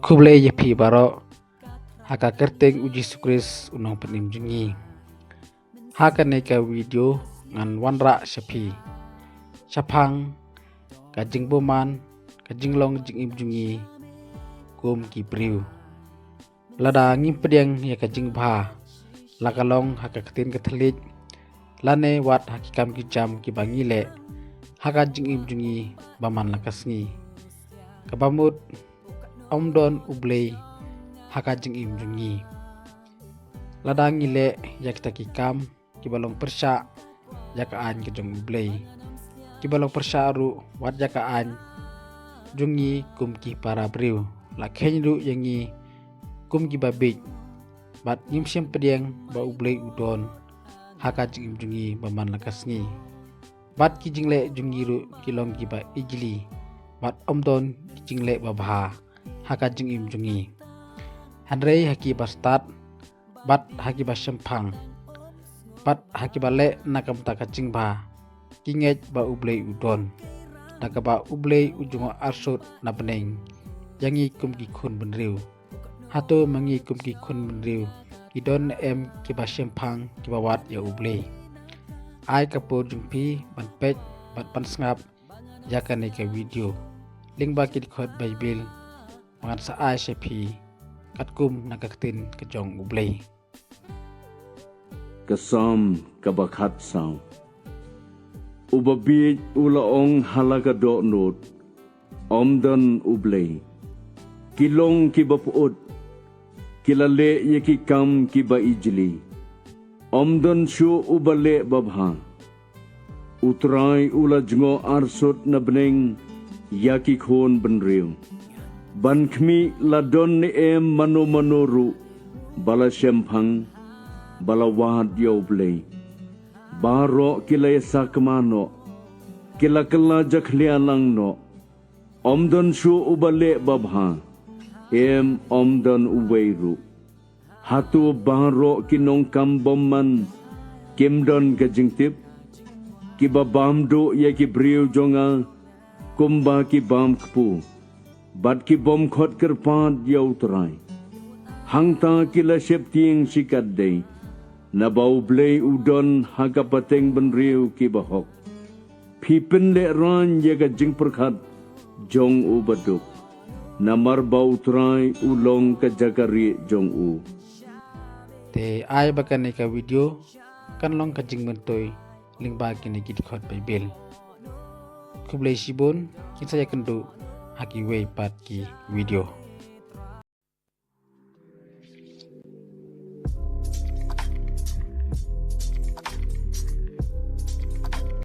U Blei yepi baro haka kerteng uji sukris unong penim jungi. Haka neka video ngan wanra shapi. Shapang kajing boman kajing long jing im jungi kum ki priu. Lada ngim pedeng ya kajing bha. Lakalong haka ketin ketelit. Lane wat hakikam ki jam ki bangile. Haka jing im jungi baman lakasngi. Kabamut Om U Blei haka jing im jungi. Ladang ngile yak kita kikam kibalong persya jakaan ke jong U Blei. Kibalong persya ru wat jakaan jungi kum ki para briu. Lakhen ru yangi kum ki babik. Bat ngim siem pediang ba U Blei udon haka jing im jungi baman lakasngi. Bat ki jingle jungi ru kilong ki ba ijli. Bat omdon ki jingle babha haka jing im jungi. Handrei haki bastat bat haki basyempang bat haki bale nakam taka jingba kinget ba U Blei udon nakaba U Blei ujungo arsut na bneng yangi kum ki khun benriu hato mangi kum ki khun benriu idon em ki basyempang ki bawat ya U Blei ai kapur jumpi ban pet bat pan sngap yakan ke video link ba ki khot bible mangan sa ai shepi katkum nagaktin kejong U Blei. Kasam kabakat sang. Ubabij ulaong hala dohnud. Omdan U Blei. Kilong kibapuot. Kilale yakikam kiba ijli. Omdan syu ubale babha. Utrai ula jngoh arsut na bneng yakikhon benriu. Ban kmi ladon ni mano manoru bala syempang bala wad ya U Blei baro kila sakmano kila kala jakhlialang no omdon shu ubale babha omdon uweiru hatu baro kinong kamboman kimdon kajingtip kibabamdo ya kibriu jonga kumba kibam kpu bat ki bom khot kerpad yau Trai hangta kila septing sikat day na ba U Blei udon haga pateng benriu ki bahok pipin le ran yaga jing perkhat jong U baduk namar bau Trai ulong ka jagari jong U Te ai bakan ka video kan long ka jing mentoy ling ba kini ki khot bible U Blei sibon kinsa yakendu haki wei pat ki video